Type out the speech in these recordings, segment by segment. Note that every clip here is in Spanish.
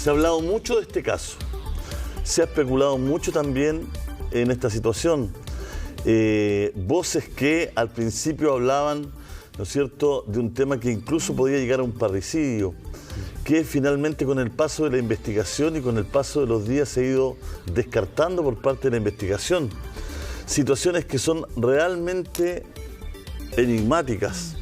Se ha hablado mucho de este caso. Se ha especulado mucho también en esta situación. Voces que al principio hablaban, ¿no es cierto?, de un tema que incluso podía llegar a un parricidio, que finalmente con el paso de la investigación y con el paso de los días se ha ido descartando por parte de la investigación. Situaciones que son realmente enigmáticas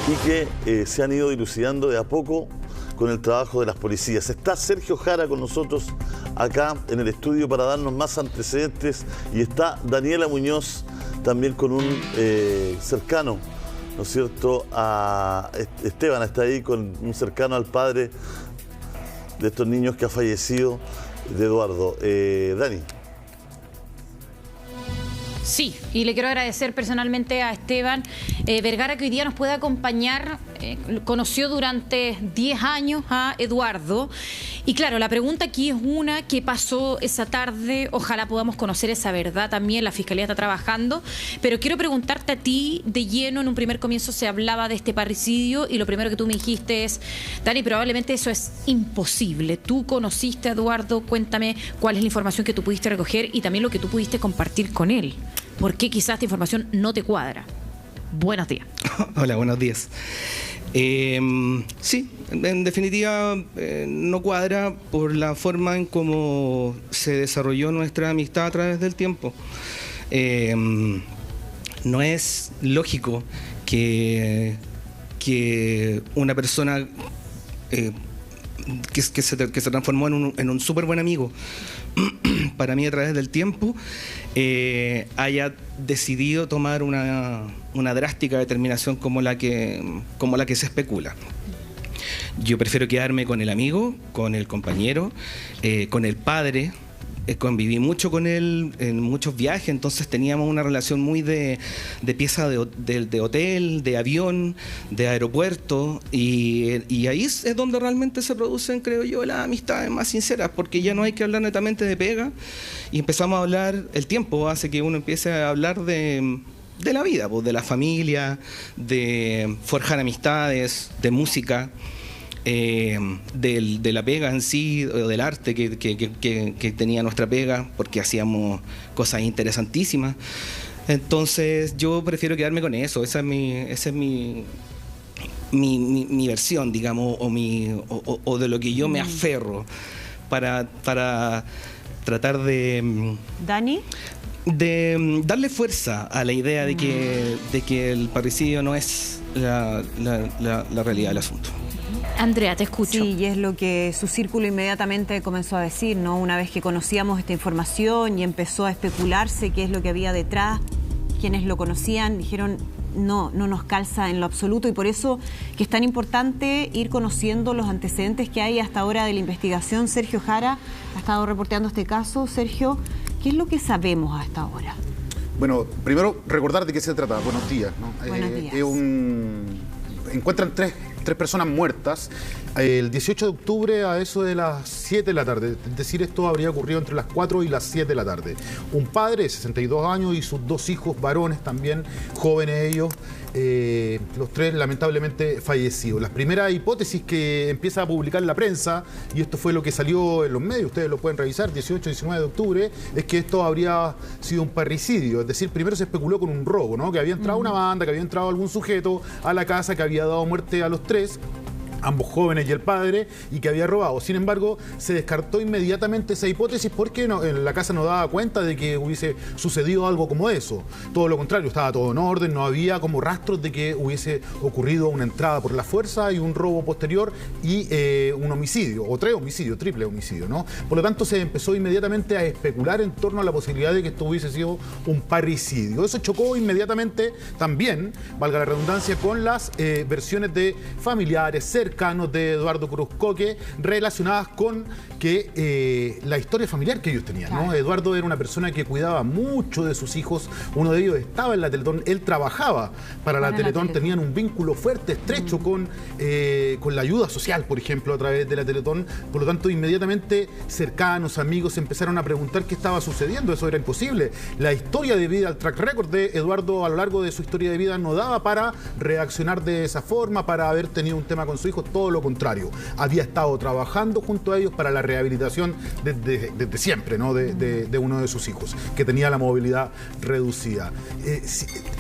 y que se han ido dilucidando de a poco con el trabajo de las policías. Está Sergio Jara con nosotros acá en el estudio para darnos más antecedentes y está Daniela Muñoz también con un cercano, ¿no es cierto?, a Esteban, está ahí con un cercano al padre de estos niños que ha fallecido, de Eduardo. Dani. Sí, y le quiero agradecer personalmente a Esteban Vergara, que hoy día nos puede acompañar. Conoció durante 10 años a Eduardo. Y claro, la pregunta aquí es una: ¿qué pasó esa tarde? Ojalá podamos conocer esa verdad también. La Fiscalía está trabajando. Pero quiero preguntarte a ti de lleno. En un primer comienzo se hablaba de este parricidio y lo primero que tú me dijiste es: Dani, probablemente eso es imposible. Tú conociste a Eduardo. Cuéntame cuál es la información que tú pudiste recoger y también lo que tú pudiste compartir con él. ¿Por qué quizás esta información no te cuadra? Buenos días. Hola, buenos días. Sí, en definitiva no cuadra por la forma en cómo se desarrolló nuestra amistad a través del tiempo. No es lógico que una persona que se transformó en un súper buen amigo para mí a través del tiempo haya decidido tomar una drástica determinación como la que se especula. Yo prefiero quedarme con el amigo, con el compañero, con el padre. Conviví mucho con él en muchos viajes, entonces teníamos una relación muy de pieza de hotel, de avión, de aeropuerto, y ahí es donde realmente se producen, creo yo, las amistades más sinceras, porque ya no hay que hablar netamente de pega y empezamos a hablar. El tiempo hace que uno empiece a hablar de la vida, pues, de la familia, de forjar amistades, de música. De la pega en sí, o del arte que tenía nuestra pega, porque hacíamos cosas interesantísimas. Entonces yo prefiero quedarme con eso. Esa es mi versión, digamos, o de lo que yo me aferro para tratar de... ¿Dani? De darle fuerza a la idea de que el parricidio no es la realidad del asunto. Andrea, te escucho. Sí, y es lo que su círculo inmediatamente comenzó a decir, ¿no? Una vez que conocíamos esta información y empezó a especularse qué es lo que había detrás, quienes lo conocían dijeron: no nos calza en lo absoluto, y por eso que es tan importante ir conociendo los antecedentes que hay hasta ahora de la investigación. Sergio Jara ha estado reporteando este caso. Sergio, ¿qué es lo que sabemos hasta ahora? Bueno, primero recordar de qué se trata. Buenos días, ¿no? Buenos días. Encuentran tres personas muertas el 18 de octubre a eso de las 7 de la tarde. Es decir, esto habría ocurrido entre las 4 y las 7 de la tarde. Un padre de 62 años y sus dos hijos varones también, jóvenes ellos, los tres lamentablemente fallecidos. Las primeras hipótesis que empieza a publicar la prensa, y esto fue lo que salió en los medios, ustedes lo pueden revisar, 18-19 de octubre, es que esto habría sido un parricidio. Es decir, primero se especuló con un robo, ¿no? Que había entrado una banda, que había entrado algún sujeto a la casa, que había dado muerte a los tres, ambos jóvenes y el padre, y que había robado. Sin embargo, se descartó inmediatamente esa hipótesis porque en la casa no daba cuenta de que hubiese sucedido algo como eso. Todo lo contrario, estaba todo en orden, no había como rastros de que hubiese ocurrido una entrada por la fuerza y un robo posterior y un homicidio, o tres homicidios, triple homicidio, ¿no? Por lo tanto, se empezó inmediatamente a especular en torno a la posibilidad de que esto hubiese sido un parricidio. Eso chocó inmediatamente también, valga la redundancia, con las versiones de familiares, cercanos de Eduardo Cruzcoque, relacionadas con que la historia familiar que ellos tenían, ¿no? Eduardo era una persona que cuidaba mucho de sus hijos. Uno de ellos estaba en la Teletón, él trabajaba para la Teletón, tenían un vínculo fuerte, estrecho con la ayuda social, por ejemplo, a través de la Teletón. Por lo tanto, inmediatamente cercanos, amigos, empezaron a preguntar qué estaba sucediendo. Eso era imposible. La historia de vida, el track record de Eduardo a lo largo de su historia de vida no daba para reaccionar de esa forma, para haber tenido un tema con su hijo. hijos, todo lo contrario. Había estado trabajando junto a ellos para la rehabilitación desde siempre, ¿no? de uno de sus hijos, que tenía la movilidad reducida.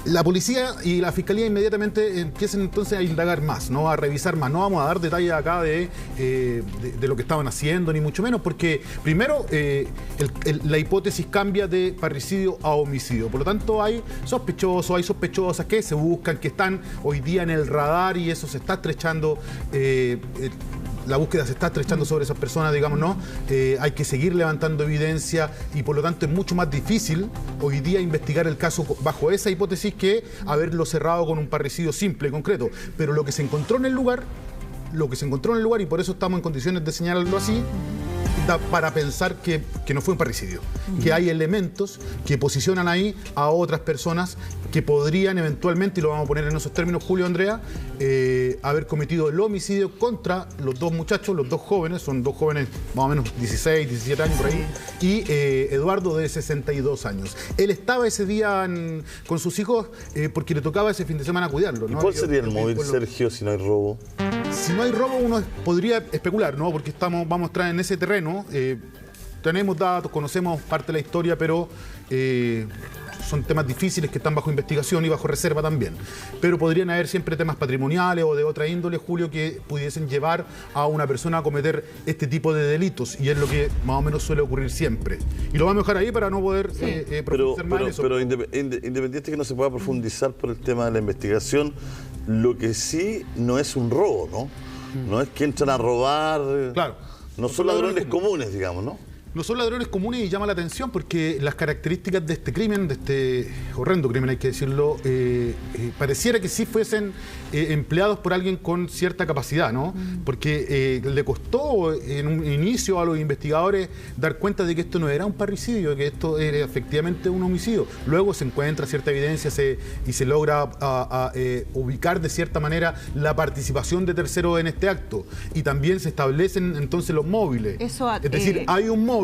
La policía y la fiscalía inmediatamente empiezan entonces a indagar más, ¿no? A revisar más. No vamos a dar detalles acá de lo que estaban haciendo, ni mucho menos, porque primero la hipótesis cambia de parricidio a homicidio. Por lo tanto, hay sospechosos, hay sospechosas que se buscan, que están hoy día en el radar, y eso se está estrechando. La búsqueda se está estrechando sobre esas personas, digamos, ¿no? Hay que seguir levantando evidencia, y por lo tanto es mucho más difícil hoy día investigar el caso bajo esa hipótesis que haberlo cerrado con un parricidio simple y concreto. Pero lo que se encontró en el lugar, y por eso estamos en condiciones de señalarlo así, da para pensar que no fue un parricidio, que hay elementos que posicionan ahí a otras personas que podrían eventualmente, y lo vamos a poner en esos términos, Julio, Andrea, haber cometido el homicidio contra los dos muchachos, los dos jóvenes, son dos jóvenes más o menos 16, 17 años por ahí, y Eduardo de 62 años. Él estaba ese día con sus hijos porque le tocaba ese fin de semana cuidarlo, ¿no? ¿Y cuál sería el móvil, Sergio, si no hay robo? Si no hay robo, uno podría especular, ¿no? Porque vamos a entrar en ese terreno. Tenemos datos, conocemos parte de la historia, pero son temas difíciles que están bajo investigación y bajo reserva también. Pero podrían haber siempre temas patrimoniales o de otra índole, Julio, que pudiesen llevar a una persona a cometer este tipo de delitos, y es lo que más o menos suele ocurrir siempre. Y lo vamos a dejar ahí para no poder profundizar más en eso. Pero independiente que no se pueda profundizar por el tema de la investigación, lo que sí no es un robo, ¿no? No es que entran a robar. Claro. No son ladrones comunes, digamos, ¿no? No son ladrones comunes, y llama la atención porque las características de este crimen, de este horrendo crimen, hay que decirlo, pareciera que sí fuesen empleados por alguien con cierta capacidad, ¿no? Porque le costó en un inicio a los investigadores dar cuenta de que esto no era un parricidio, que esto era efectivamente un homicidio. Luego se encuentra cierta evidencia y se logra ubicar de cierta manera la participación de terceros en este acto. Y también se establecen entonces los móviles. Es decir, hay un móvil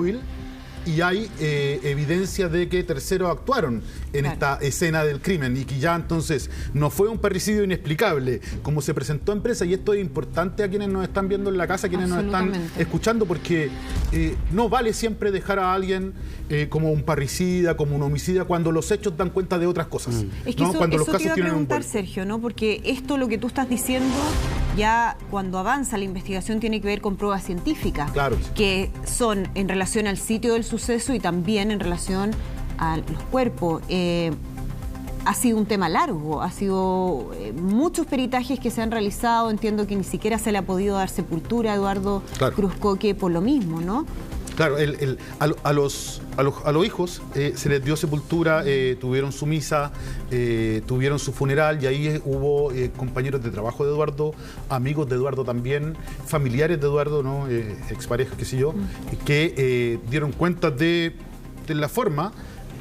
y hay evidencia de que terceros actuaron en esta escena del crimen, y que ya entonces no fue un parricidio inexplicable como se presentó en prensa. Y esto es importante a quienes nos están viendo en la casa, quienes nos están escuchando, porque no vale siempre dejar a alguien como un parricida, como un homicida, cuando los hechos dan cuenta de otras cosas. Es que ¿no? Cuando los casos te iba a tienen un preguntar, Sergio, ¿no? Porque esto, lo que tú estás diciendo, ya cuando avanza la investigación tiene que ver con pruebas científicas, claro, que son en relación al sitio del suceso y también en relación a los cuerpos. Ha sido un tema largo, ha sido muchos peritajes que se han realizado. Entiendo que ni siquiera se le ha podido dar sepultura a Eduardo Cruzcoque por lo mismo, ¿no? Claro, a los hijos se les dio sepultura, tuvieron su misa, tuvieron su funeral, y ahí hubo compañeros de trabajo de Eduardo, amigos de Eduardo también, familiares de Eduardo, ¿no? Exparejas, qué sé yo, que dieron cuenta de la forma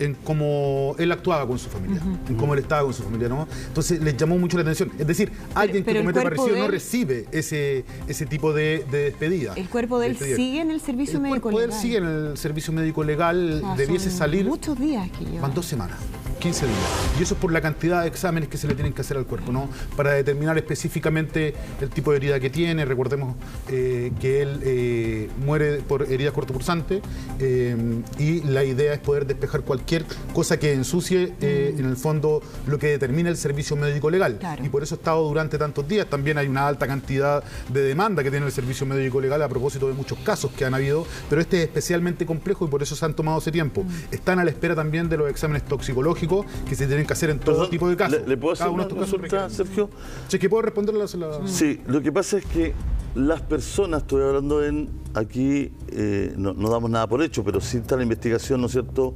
en cómo él actuaba con su familia, en cómo él estaba con su familia, ¿no? Entonces les llamó mucho la atención. Es decir, alguien que comete parricidio no recibe ese tipo de despedida. ¿El cuerpo de él sigue en el servicio médico legal? El cuerpo de él sigue en el servicio médico legal, debiese salir... muchos días que lleva. Van 2 semanas. 15 días. Y eso es por la cantidad de exámenes que se le tienen que hacer al cuerpo, ¿no? Para determinar específicamente el tipo de herida que tiene. Recordemos que él muere por heridas cortopulsantes, y la idea es poder despejar cualquier cosa que ensucie en el fondo lo que determina el servicio médico legal. Claro. Y por eso ha estado durante tantos días. También hay una alta cantidad de demanda que tiene el servicio médico legal a propósito de muchos casos que han habido, pero este es especialmente complejo y por eso se han tomado ese tiempo. Están a la espera también de los exámenes toxicológicos que se tienen que hacer en todo tipo de casos. ¿Le puedo hacer una consulta, Sergio? Sí, que puedo responderle Sí, lo que pasa es que las personas, estoy hablando aquí, no damos nada por hecho, pero sí está la investigación, ¿no es cierto?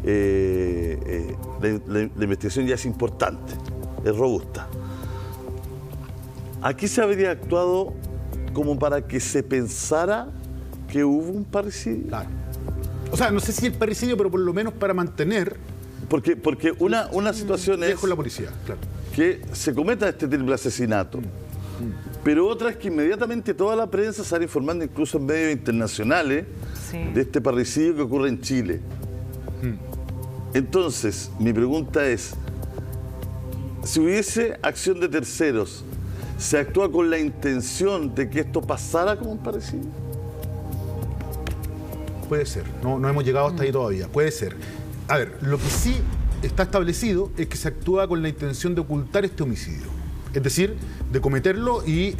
La investigación ya es importante, es robusta. Aquí se habría actuado como para que se pensara que hubo un parricidio. Claro. O sea, no sé si el parricidio, pero por lo menos para mantener... Porque una situación es con la policía, claro, que se cometa este triple asesinato, pero otra es que inmediatamente toda la prensa sale informando, incluso en medios internacionales, de este parricidio que ocurre en Chile. Entonces, mi pregunta es, si hubiese acción de terceros, ¿Se actúa con la intención de que esto pasara como un parecido? Puede ser, no hemos llegado hasta ahí todavía, puede ser. A ver, lo que sí está establecido es que se actúa con la intención de ocultar este homicidio. Es decir, de cometerlo y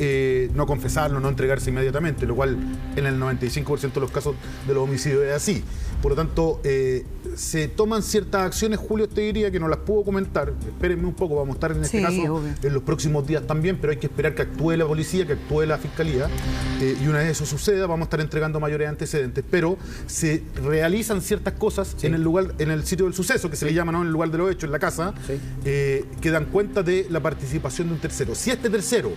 no confesarlo, no entregarse inmediatamente, lo cual en el 95% de los casos de los homicidios es así. Por lo tanto, se toman ciertas acciones, Julio, te diría que no las puedo comentar. Espérenme un poco, vamos a estar en este caso obvio. en los próximos días también, pero hay que esperar que actúe la policía, que actúe la fiscalía, y una vez eso suceda vamos a estar entregando mayores antecedentes, pero se realizan ciertas cosas en el lugar, en el sitio del suceso, que se le llama, ¿no?, en el lugar de los hechos, en la casa, que dan cuenta de la participación de un tercero. Si este tercero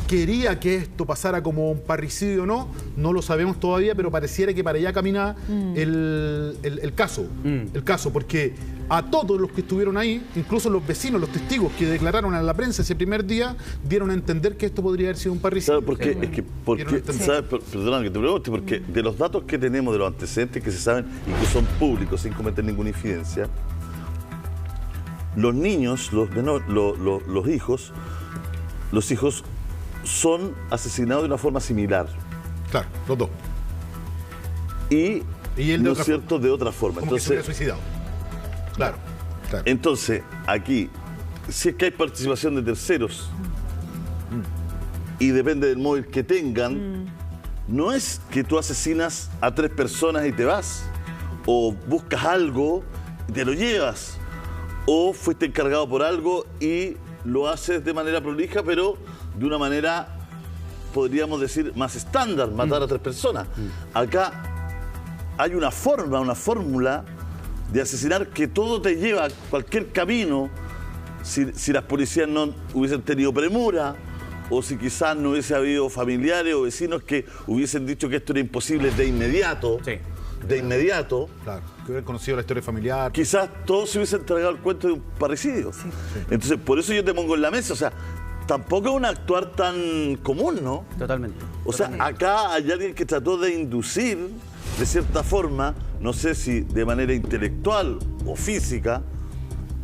quería que esto pasara como un parricidio o no, no lo sabemos todavía, pero pareciera que para allá caminaba el caso. El caso, porque a todos los que estuvieron ahí, incluso los vecinos, los testigos que declararon a la prensa ese primer día, dieron a entender que esto podría haber sido un parricidio. ¿Sabes por qué? Es que, perdona que te pregunte, porque de los datos que tenemos, de los antecedentes que se saben y que son públicos sin cometer ninguna infidencia, los niños, los hijos son asesinados de una forma similar. Claro, los dos. Y él ¿no es cierto? De otra forma. Como que se hubiera suicidado. Claro. Entonces, aquí, si es que hay participación de terceros y depende del móvil que tengan, no es que tú asesinas a 3 personas y te vas, o buscas algo y te lo llevas, o fuiste encargado por algo y lo haces de manera prolija, pero de una manera, podríamos decir, más estándar, matar a 3 personas. Acá hay una fórmula de asesinar que todo te lleva a cualquier camino. Si las policías no hubiesen tenido premura, o si quizás no hubiese habido familiares o vecinos que hubiesen dicho que esto era imposible de inmediato. Sí. De inmediato. Claro, que hubieran conocido la historia familiar. Quizás todos se hubiesen tragado el cuento de un parricidio. Sí. Entonces, por eso yo te pongo en la mesa. O sea, tampoco es un actuar tan común, ¿no? Totalmente. O sea, acá hay alguien que trató de inducir, de cierta forma, no sé si de manera intelectual o física,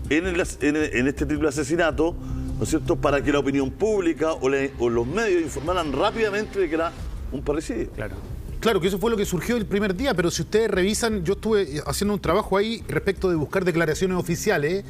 en este triple asesinato, ¿no es cierto?, para que la opinión pública o los medios informaran rápidamente de que era un parricidio. Claro, que eso fue lo que surgió el primer día, pero si ustedes revisan, yo estuve haciendo un trabajo ahí respecto de buscar declaraciones oficiales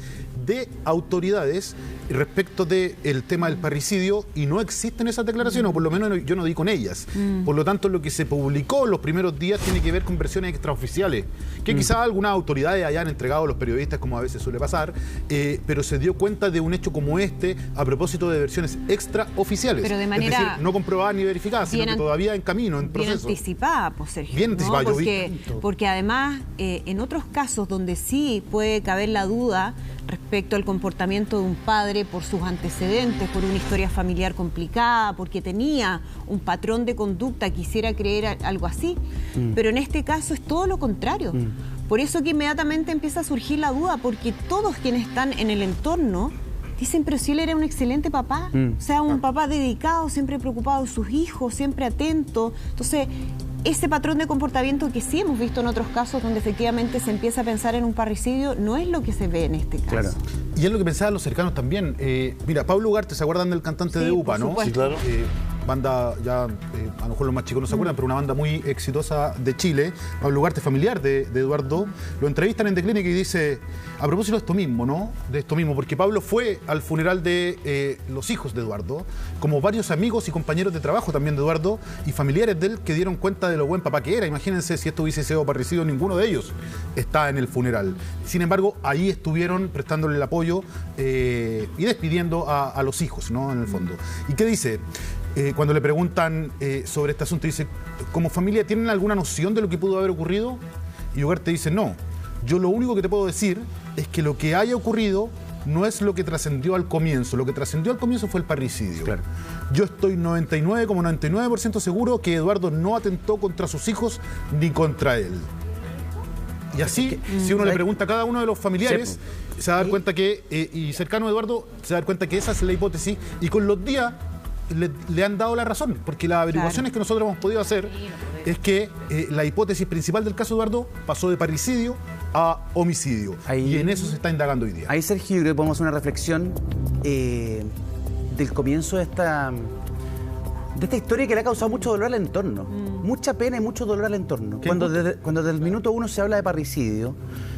de autoridades respecto del tema del parricidio, y no existen esas declaraciones, o por lo menos yo no di con ellas. Por lo tanto, lo que se publicó los primeros días tiene que ver con versiones extraoficiales, que quizás algunas autoridades hayan entregado a los periodistas, como a veces suele pasar, pero se dio cuenta de un hecho como este a propósito de versiones extraoficiales. Pero de manera, es decir, no comprobadas ni verificadas, sino que todavía en camino, en proceso. Bien anticipada, pues, Sergio. Bien anticipada, ¿no? Porque además, en otros casos donde sí puede caber la duda respecto al comportamiento de un padre por sus antecedentes, por una historia familiar complicada, porque tenía un patrón de conducta, quisiera creer algo así, pero en este caso es todo lo contrario. Por eso que inmediatamente empieza a surgir la duda, porque todos quienes están en el entorno dicen, pero si él era un excelente papá, o sea, un papá dedicado, siempre preocupado de sus hijos, siempre atento. Entonces, ese patrón de comportamiento que sí hemos visto en otros casos donde efectivamente se empieza a pensar en un parricidio, no es lo que se ve en este caso. Claro. Y es lo que pensaban los cercanos también. Mira, Pablo Ugarte, ¿se acuerdan del cantante de UPA, no? Sí, claro. Banda, ya a lo mejor los más chicos no se acuerdan, pero una banda muy exitosa de Chile. Pablo Ugarte, familiar de Eduardo, lo entrevistan en The Clinic y dice, a propósito de esto mismo, ¿no? De esto mismo, porque Pablo fue al funeral de los hijos de Eduardo, como varios amigos y compañeros de trabajo también de Eduardo, y familiares de él que dieron cuenta de lo buen papá que era. Imagínense si esto hubiese sido parricidio, ninguno de ellos está en el funeral. Sin embargo, ahí estuvieron prestándole el apoyo y despidiendo a los hijos, ¿no? En el fondo. ¿Y qué dice? Cuando le preguntan sobre este asunto, dice, ¿como familia tienen alguna noción de lo que pudo haber ocurrido? Y Ugarte dice, no, yo lo único que te puedo decir es que lo que haya ocurrido no es lo que trascendió al comienzo. Lo que trascendió al comienzo fue el parricidio. Claro. Yo estoy 99,99% seguro que Eduardo no atentó contra sus hijos ni contra él. Y así, si uno le pregunta a cada uno de los familiares, se va a dar cuenta que, y cercano a Eduardo, se va a dar cuenta que esa es la hipótesis, y con los días le han dado la razón, porque las averiguaciones que nosotros hemos podido hacer es que la hipótesis principal del caso Eduardo pasó de parricidio a homicidio. Y en eso se está indagando hoy día. Ahí, Sergio, yo creo que podemos hacer una reflexión del comienzo de esta historia que le ha causado mucho dolor al entorno. Mucha pena y mucho dolor al entorno. Cuando desde el minuto 1 se habla de parricidio,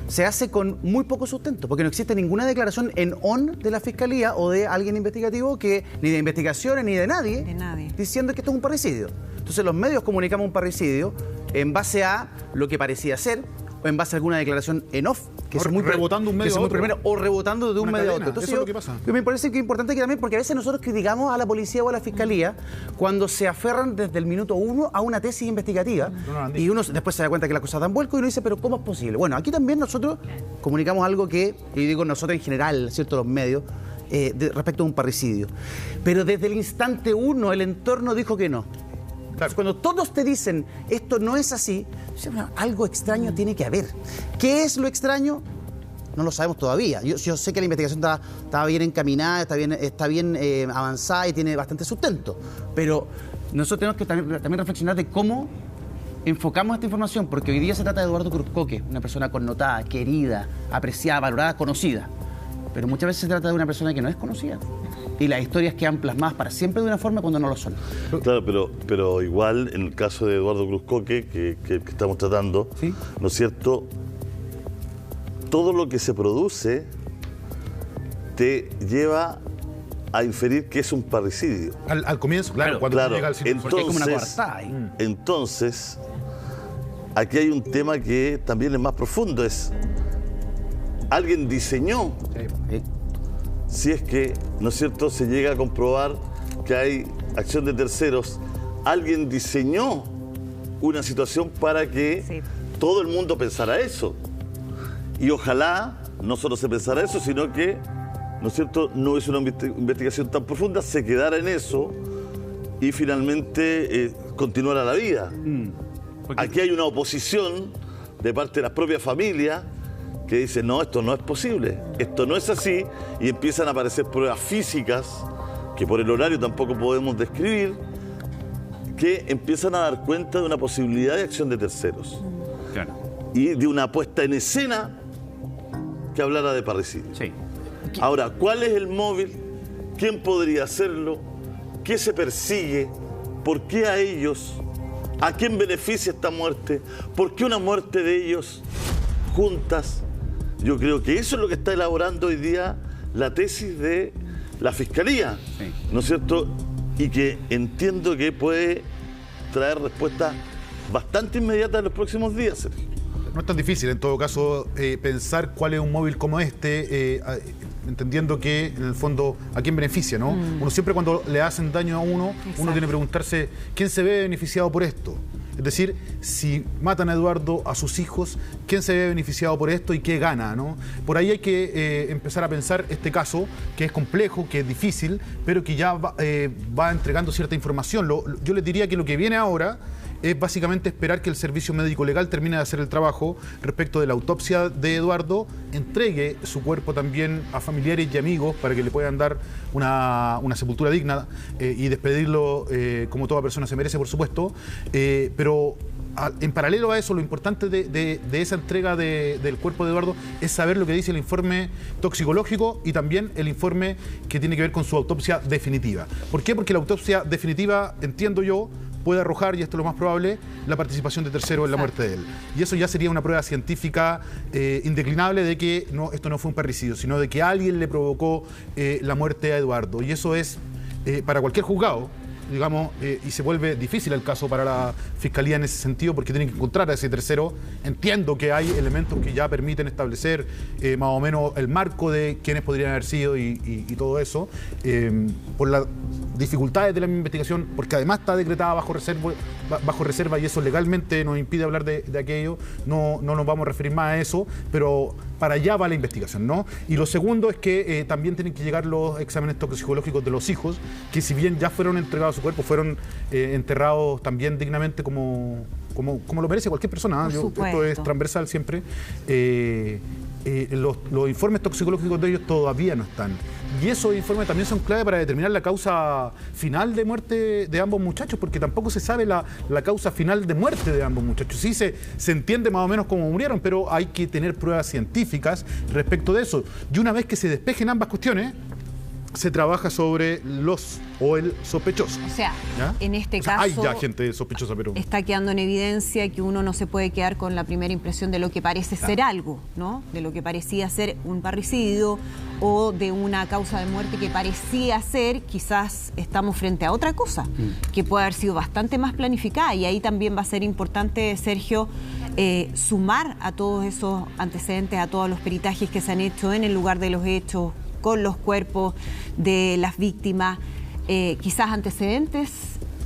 se hace con muy poco sustento, porque no existe ninguna declaración en on de la Fiscalía o de alguien investigativo, ni de investigaciones ni de nadie, diciendo que esto es un parricidio. Entonces los medios comunicamos un parricidio en base a lo que parecía ser, o en base a alguna declaración en off, que es muy rebotando un medio a otro. O rebotando de un medio a otro. Entonces, eso es lo que pasa. Me parece que es importante que también, porque a veces nosotros criticamos a la policía o a la fiscalía cuando se aferran desde el minuto 1 a una tesis investigativa, y uno después se da cuenta que las cosas dan vuelco y uno dice, pero ¿cómo es posible? Bueno, aquí también nosotros comunicamos algo que, y digo nosotros en general, ¿cierto?, los medios, respecto a un parricidio. Pero desde el instante 1 el entorno dijo que no. Claro. Cuando todos te dicen esto no es así, bueno, algo extraño tiene que haber. ¿Qué es lo extraño? No lo sabemos todavía. Yo sé que la investigación está bien encaminada, está bien avanzada y tiene bastante sustento. Pero nosotros tenemos que también reflexionar de cómo enfocamos esta información, porque hoy día se trata de Eduardo Cruzcoque, una persona connotada, querida, apreciada, valorada, conocida. Pero muchas veces se trata de una persona que no es conocida. Y las historias quedan plasmadas para siempre de una forma cuando no lo son. Claro, pero igual en el caso de Eduardo Cruzcoque, que estamos tratando, ¿sí?, ¿no es cierto? Todo lo que se produce te lleva a inferir que es un parricidio. Al comienzo, claro, cuando llega al sitio. Entonces, como una coartada ahí. Entonces, aquí hay un tema que también es más profundo, es alguien diseñó. Sí. Si es que, ¿no es cierto?, se llega a comprobar que hay acción de terceros, alguien diseñó una situación para que todo el mundo pensara eso. Y ojalá no solo se pensara eso, sino que, ¿no es cierto?, no hubiese una investigación tan profunda, se quedara en eso y finalmente continuara la vida. Aquí hay una oposición de parte de las propias familias que dicen, no, esto no es posible, esto no es así, y empiezan a aparecer pruebas físicas, que por el horario tampoco podemos describir, que empiezan a dar cuenta de una posibilidad de acción de terceros. Claro. Y de una puesta en escena que hablara de parricidio. Sí. Ahora, ¿cuál es el móvil? ¿Quién podría hacerlo? ¿Qué se persigue? ¿Por qué a ellos? ¿A quién beneficia esta muerte? ¿Por qué una muerte de ellos juntas? Yo creo que eso es lo que está elaborando hoy día la tesis de la Fiscalía, ¿no es cierto? Y que entiendo que puede traer respuestas bastante inmediatas en los próximos días, Sergio. No es tan difícil, en todo caso, pensar cuál es un móvil como este, entendiendo que, en el fondo, a quién beneficia, ¿no? Uno siempre cuando le hacen daño a uno, uno tiene que preguntarse, ¿quién se ve beneficiado por esto? Es decir, si matan a Eduardo, a sus hijos, ¿quién se ve beneficiado por esto y qué gana, ¿no? Por ahí hay que empezar a pensar este caso, que es complejo, que es difícil, pero que ya va entregando cierta información. Yo les diría que lo que viene ahora es básicamente esperar que el servicio médico legal termine de hacer el trabajo respecto de la autopsia de Eduardo, entregue su cuerpo también a familiares y amigos para que le puedan dar una sepultura digna y despedirlo como toda persona se merece, por supuesto. Pero en paralelo a eso, lo importante de esa entrega del cuerpo de Eduardo es saber lo que dice el informe toxicológico y también el informe que tiene que ver con su autopsia definitiva. ¿Por qué? Porque la autopsia definitiva, entiendo yo, puede arrojar, y esto es lo más probable, la participación de terceros en la muerte de él. Y eso ya sería una prueba científica indeclinable de que esto no fue un parricidio, sino de que alguien le provocó la muerte a Eduardo. Y eso es para cualquier juzgado, digamos, y se vuelve difícil el caso para la Fiscalía en ese sentido, porque tienen que encontrar a ese tercero. Entiendo que hay elementos que ya permiten establecer más o menos el marco de quiénes podrían haber sido y todo eso, por las dificultades de la investigación, porque además está decretada bajo reserva y eso legalmente nos impide hablar de aquello. No nos vamos a referir más a eso, pero para allá va la investigación, ¿no? Y lo segundo es que también tienen que llegar los exámenes toxicológicos de los hijos, que si bien ya fueron entregados a su cuerpo, fueron enterrados también dignamente como lo merece cualquier persona. Esto es transversal siempre. Los informes toxicológicos de ellos todavía no están. Y esos informes también son clave para determinar la causa final de muerte de ambos muchachos, porque tampoco se sabe la causa final de muerte de ambos muchachos. Sí se entiende más o menos cómo murieron, pero hay que tener pruebas científicas respecto de eso. Y una vez que se despejen ambas cuestiones, se trabaja sobre los o el sospechoso. O sea, ¿Ya? en este O sea, caso hay ya gente sospechosa, pero está quedando en evidencia que uno no se puede quedar con la primera impresión de lo que parece ser algo, ¿no? De lo que parecía ser un parricidio o de una causa de muerte que parecía ser, quizás estamos frente a otra cosa, que puede haber sido bastante más planificada, y ahí también va a ser importante, Sergio, sumar a todos esos antecedentes, a todos los peritajes que se han hecho en el lugar de los hechos, con los cuerpos de las víctimas, quizás antecedentes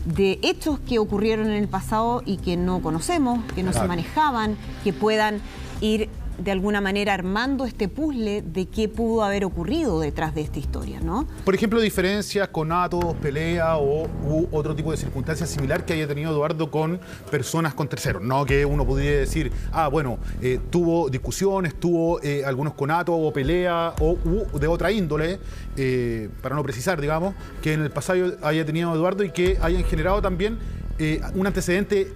de hechos que ocurrieron en el pasado y que no conocemos, que no se manejaban, que puedan ir de alguna manera armando este puzzle de qué pudo haber ocurrido detrás de esta historia, ¿no? por ejemplo, diferencias, conatos, pelea u otro tipo de circunstancias similar que haya tenido Eduardo con personas, con terceros. No que uno pudiera decir, tuvo discusiones, tuvo algunos conatos o pelea o de otra índole, para no precisar, digamos, que en el pasado haya tenido Eduardo y que hayan generado también un antecedente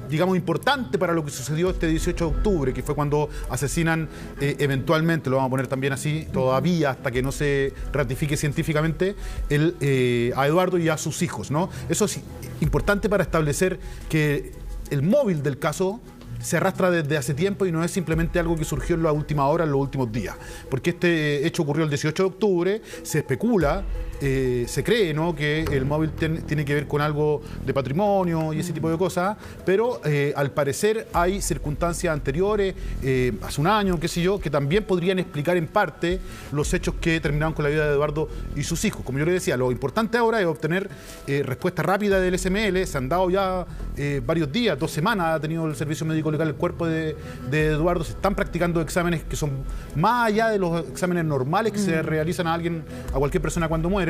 digamos, importante para lo que sucedió este 18 de octubre, que fue cuando asesinan eventualmente, lo vamos a poner también así, todavía hasta que no se ratifique científicamente, a Eduardo y a sus hijos, ¿no? Eso es importante para establecer que el móvil del caso se arrastra desde hace tiempo y no es simplemente algo que surgió en la última hora, en los últimos días. Porque este hecho ocurrió el 18 de octubre, se especula, se cree, ¿no?, que el móvil tiene que ver con algo de patrimonio y ese tipo de cosas, pero al parecer hay circunstancias anteriores, hace un año, qué sé yo, que también podrían explicar en parte los hechos que terminaron con la vida de Eduardo y sus hijos. Como yo le decía, lo importante ahora es obtener respuesta rápida del SML. Se han dado ya varios días, 2 semanas ha tenido el servicio médico legal el cuerpo de Eduardo. Se están practicando exámenes que son más allá de los exámenes normales que se realizan a cualquier persona cuando mueren.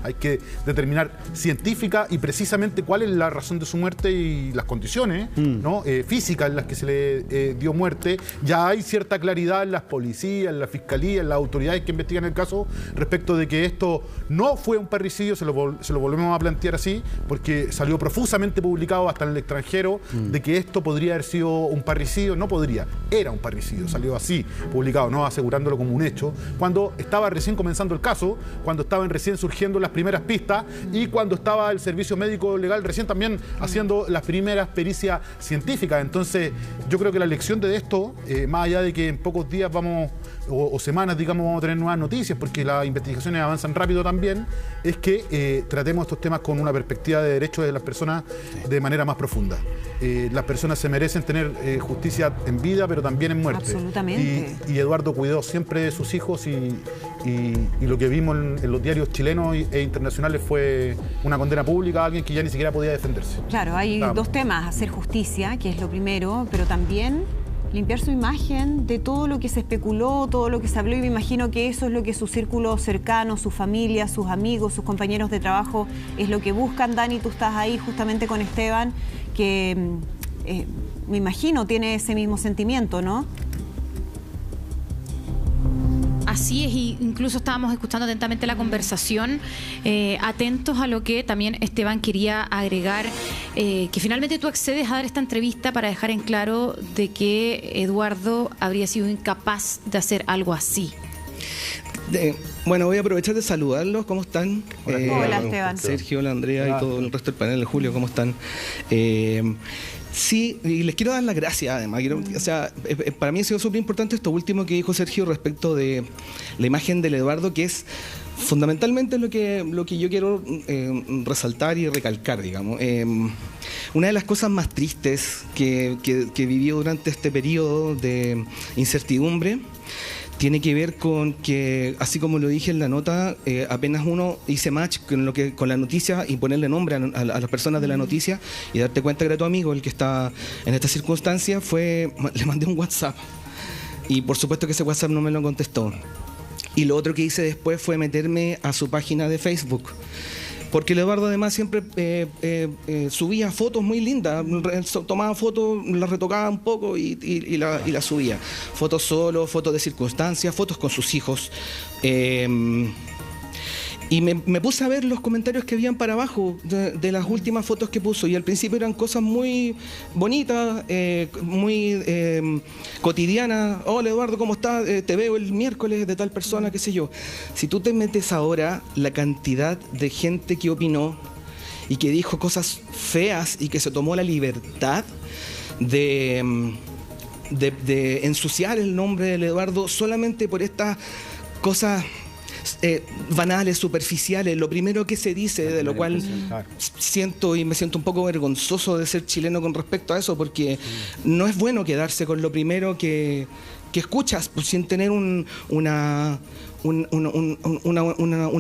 Hay que determinar científica y precisamente cuál es la razón de su muerte y las condiciones ¿no? Físicas en las que se le dio muerte. Ya hay cierta claridad en las policías, en la fiscalía, en las autoridades que investigan el caso respecto de que esto no fue un parricidio. Se lo volvemos a plantear así porque salió profusamente publicado hasta en el extranjero de que esto podría haber sido un parricidio. No podría, era un parricidio, salió así publicado, no asegurándolo como un hecho, cuando estaba recién comenzando el caso, cuando estaban recién surgiendo las primeras pistas y cuando estaba el servicio médico legal recién también haciendo las primeras pericias científicas. Entonces yo creo que la lección de esto, más allá de que en pocos días o semanas, digamos, vamos a tener nuevas noticias porque las investigaciones avanzan rápido también, es que tratemos estos temas con una perspectiva de derechos de las personas de manera más profunda. Las personas se merecen tener justicia en vida, pero también en muerte. Absolutamente. Y Eduardo cuidó siempre de sus hijos y lo que vimos en los diarios chilenos e internacionales fue una condena pública a alguien que ya ni siquiera podía defenderse. Claro, hay dos temas: hacer justicia, que es lo primero, pero también limpiar su imagen de todo lo que se especuló, todo lo que se habló, y me imagino que eso es lo que su círculo cercano, su familia, sus amigos, sus compañeros de trabajo es lo que buscan. Dani, tú estás ahí justamente con Esteban, que me imagino tiene ese mismo sentimiento, ¿no? Así es, y incluso estábamos escuchando atentamente la conversación, atentos a lo que también Esteban quería agregar, que finalmente tú accedes a dar esta entrevista para dejar en claro de que Eduardo habría sido incapaz de hacer algo así. Bueno, voy a aprovechar de saludarlos. ¿Cómo están? Hola, Esteban. Sergio, la Andrea y todo el resto del panel, Julio, ¿cómo están? Sí, y les quiero dar las gracias además. Para mí ha sido súper importante esto último que dijo Sergio respecto de la imagen del Eduardo, que es fundamentalmente lo que yo quiero resaltar y recalcar, digamos. Una de las cosas más tristes que vivió durante este periodo de incertidumbre tiene que ver con que, así como lo dije en la nota, apenas uno hice match con la noticia y ponerle nombre a las personas de la noticia y darte cuenta que era tu amigo el que está en esta circunstancia, le mandé un WhatsApp y por supuesto que ese WhatsApp no me lo contestó. Y lo otro que hice después fue meterme a su página de Facebook, porque el Eduardo además siempre subía fotos muy lindas, tomaba fotos, las retocaba un poco y las subía. Fotos solo, fotos de circunstancias, fotos con sus hijos. Y me puse a ver los comentarios que habían para abajo de las últimas fotos que puso. Y al principio eran cosas muy bonitas, muy cotidianas. Hola Eduardo, ¿cómo estás? Te veo el miércoles de tal persona, qué sé yo. Si tú te metes ahora, la cantidad de gente que opinó y que dijo cosas feas y que se tomó la libertad de ensuciar el nombre del Eduardo solamente por estas cosas banales, superficiales, lo primero que se dice, de lo cual me siento un poco vergonzoso de ser chileno con respecto a eso, porque no es bueno quedarse con lo primero que escuchas, pues, sin tener una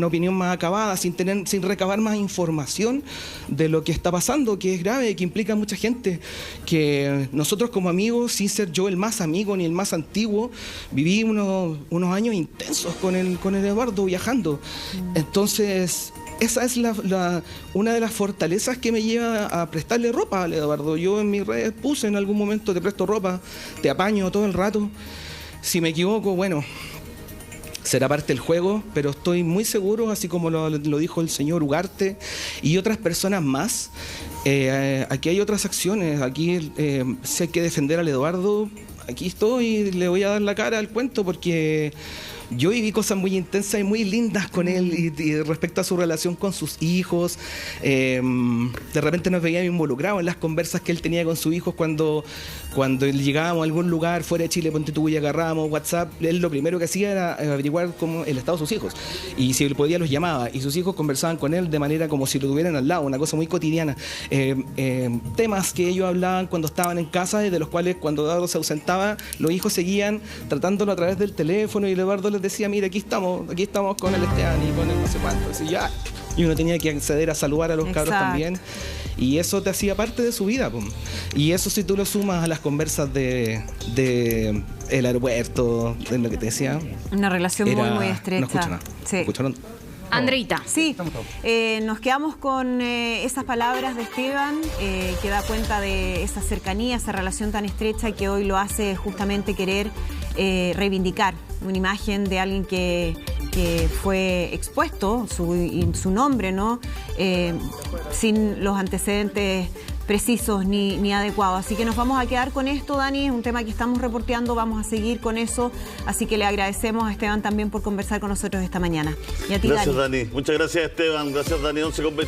opinión más acabada, sin recabar más información de lo que está pasando, que es grave, que implica a mucha gente, que nosotros como amigos, sin ser yo el más amigo ni el más antiguo, viví unos años intensos con el Eduardo viajando. Entonces, esa es una de las fortalezas que me lleva a prestarle ropa al Eduardo. Yo en mis redes puse en algún momento: te presto ropa, te apaño todo el rato. Si me equivoco, bueno, será parte del juego, pero estoy muy seguro, así como lo dijo el señor Ugarte y otras personas más, aquí hay otras acciones. Aquí si hay que defender al Eduardo, aquí estoy y le voy a dar la cara al cuento, porque yo viví cosas muy intensas y muy lindas con él, y respecto a su relación con sus hijos. De repente nos veíamos involucrados en las conversas que él tenía con sus hijos cuando llegábamos a algún lugar fuera de Chile, ponte tú, y agarrábamos WhatsApp. Él lo primero que hacía era averiguar cómo el estado de sus hijos, y si él podía los llamaba, y sus hijos conversaban con él de manera como si lo tuvieran al lado, una cosa muy cotidiana. Temas que ellos hablaban cuando estaban en casa, y de los cuales cuando Eduardo se ausentaba, los hijos seguían tratándolo a través del teléfono, y Eduardo les decía: mira, aquí estamos con el Esteban y con el no sé cuánto. Y uno tenía que acceder a saludar a los cabros también, y eso te hacía parte de su vida, po. Y eso, si tú lo sumas a las conversas de el aeropuerto, de lo que te decía, una relación muy estrecha. No escucho nada. Sí. ¿Escucharon? Andreita. Sí, nos quedamos con esas palabras de Esteban, que da cuenta de esa cercanía, esa relación tan estrecha, que hoy lo hace justamente querer reivindicar una imagen de alguien que fue expuesto, su nombre, ¿no? Sin los antecedentes precisos ni adecuados. Así que nos vamos a quedar con esto, Dani. Es un tema que estamos reporteando, vamos a seguir con eso. Así que le agradecemos a Esteban también por conversar con nosotros esta mañana. Y a ti, Gracias, Dani. Muchas gracias, Esteban. Gracias, Dani. 11:20.